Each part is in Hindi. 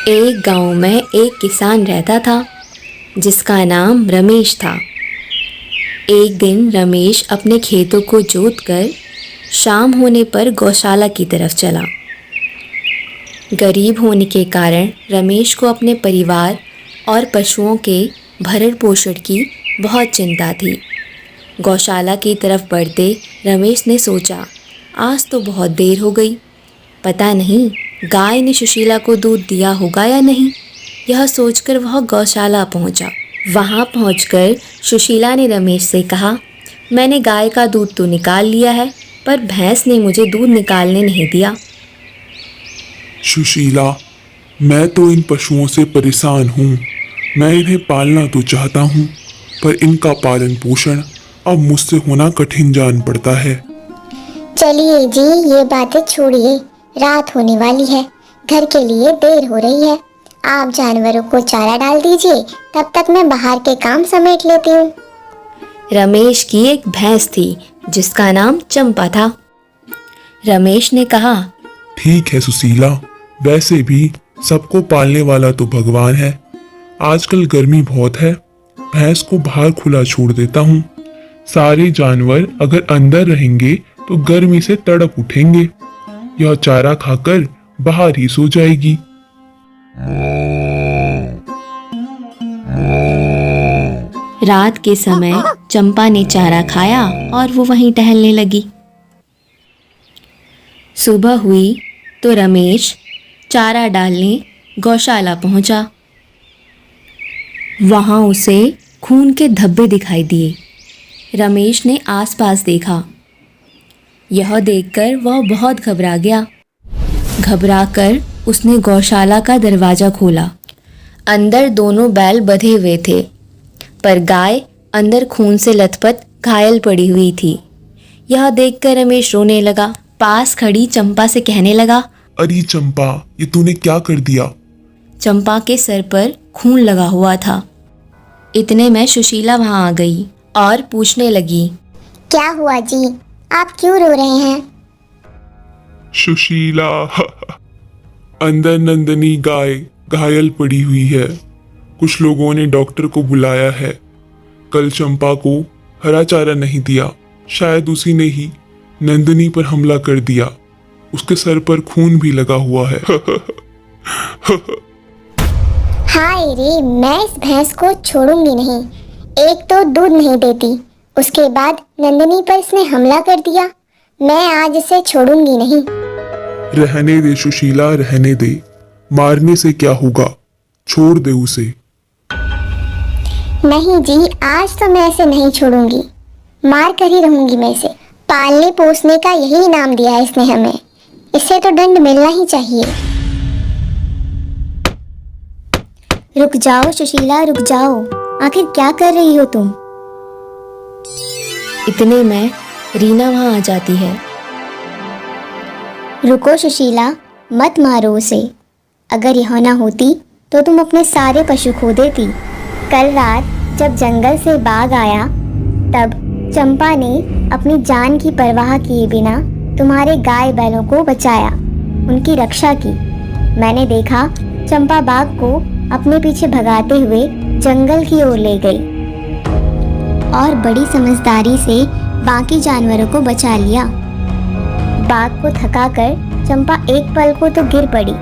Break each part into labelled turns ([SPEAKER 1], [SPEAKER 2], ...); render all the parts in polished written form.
[SPEAKER 1] एक गांव में एक किसान रहता था जिसका नाम रमेश था। एक दिन रमेश अपने खेतों को जोतकर शाम होने पर गौशाला की तरफ चला। गरीब होने के कारण रमेश को अपने परिवार और पशुओं के भरण पोषण की बहुत चिंता थी। गौशाला की तरफ बढ़ते रमेश ने सोचा, आज तो बहुत देर हो गई, पता नहीं गाय ने सुशीला को दूध दिया होगा या नहीं। यह सोचकर वह गौशाला पहुंचा। वहां पहुंचकर सुशीला ने रमेश से कहा, मैंने गाय का दूध तो निकाल लिया है, पर भैंस ने मुझे दूध निकालने नहीं दिया।
[SPEAKER 2] सुशीला, मैं तो इन पशुओं से परेशान हूँ। मैं इन्हें पालना तो चाहता हूँ, पर इनका पालन पोषण अब मुझसे होना कठिन जान पड़ता है।
[SPEAKER 3] चलिए जी, ये बातें छोड़िए, रात होने वाली है, घर के लिए देर हो रही है। आप जानवरों को चारा डाल दीजिए, तब तक मैं बाहर के काम समेट लेती हूँ।
[SPEAKER 1] रमेश की एक भैंस थी जिसका नाम चंपा था। रमेश ने कहा,
[SPEAKER 2] ठीक है सुशीला, वैसे भी सबको पालने वाला तो भगवान है। आजकल गर्मी बहुत है, भैंस को बाहर खुला छोड़ देता हूँ। सारे जानवर अगर अंदर रहेंगे तो गर्मी से तड़प उठेंगे। यह चारा खाकर बाहर ही सो जाएगी।
[SPEAKER 1] रात के समय चंपा ने चारा खाया और वो वहीं टहलने लगी। सुबह हुई तो रमेश चारा डालने गौशाला पहुंचा। वहां उसे खून के धब्बे दिखाई दिए। रमेश ने आसपास देखा। यह देखकर वह बहुत घबरा गया। घबराकर उसने गौशाला का दरवाज़ा खोला। अंदर दोनों बैल बंधे हुए थे, पर गाय अंदर खून से लथपथ घायल पड़ी हुई थी। यह देखकर रमेश रोने लगा। पास खड़ी चंपा से कहने लगा,
[SPEAKER 2] अरे चंपा, ये तूने क्या कर दिया?
[SPEAKER 1] चंपा के सर पर खून लगा हुआ था। इतने में सुशीला वहां आ गई और पूछने लगी,
[SPEAKER 3] क्या हुआ जी, आप क्यों रो रहे हैं?
[SPEAKER 2] सुशीला, अंदर नंदनी गाय घायल पड़ी हुई है। कुछ लोगों ने डॉक्टर को बुलाया है। कल चंपा को हरा चारा नहीं दिया, शायद उसी ने ही नंदनी पर हमला कर दिया। उसके सर पर खून भी लगा हुआ है।
[SPEAKER 3] हाय रे, मैं इस भैंस को छोड़ूंगी नहीं। एक तो दूध नहीं देती, उसके बाद नंदनी पर इसने हमला कर दिया। मैं आज इसे छोड़ूंगी नहीं।
[SPEAKER 2] रहने दे सुशीला, रहने दे। मारने से क्या होगा, छोड़ दे उसे।
[SPEAKER 3] नहीं जी, आज तो मैं इसे नहीं छोड़ूंगी, मार कर ही रहूंगी मैं इसे। पालने पोसने का यही इनाम दिया है इसने हमें, इसे तो दंड मिलना ही चाहिए।
[SPEAKER 4] रुक जाओ सुशीला, रुक जाओ, आखिर क्या कर रही हो तुम?
[SPEAKER 1] इतने में रीना वहां आ जाती है।
[SPEAKER 4] रुको सुशीला, मत मारो उसे। अगर यह ना होती तो तुम अपने सारे पशु खो देती। कल रात जब जंगल से बाघ आया, तब चंपा ने अपनी जान की परवाह किए बिना तुम्हारे गाय बैलों को बचाया, उनकी रक्षा की। मैंने देखा चंपा बाघ को अपने पीछे भगाते हुए जंगल की ओर ले गई और बड़ी समझदारी से बाकी जानवरों को बचा लिया। बाघ को थकाकर चंपा एक पल को तो गिर पड़ी,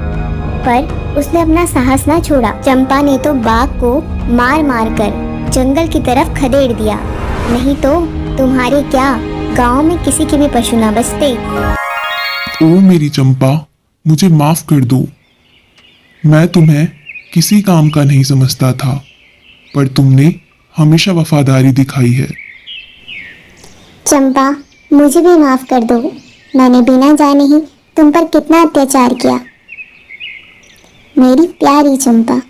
[SPEAKER 4] पर उसने अपना साहस ना छोड़ा। चंपा ने तो बाघ को मार मार कर जंगल की तरफ खदेड़ दिया, नहीं तो तुम्हारे क्या गांव में किसी के भी पशु ना बचते।
[SPEAKER 2] ओ मेरी चंपा, मुझे माफ कर दो। मैं तुम्हें किसी काम का नहीं समझता था, पर तुमने हमेशा वफादारी दिखाई है।
[SPEAKER 3] चंपा, मुझे भी माफ कर दो। मैंने बिना जाने ही तुम पर कितना अत्याचार किया, मेरी प्यारी चंपा।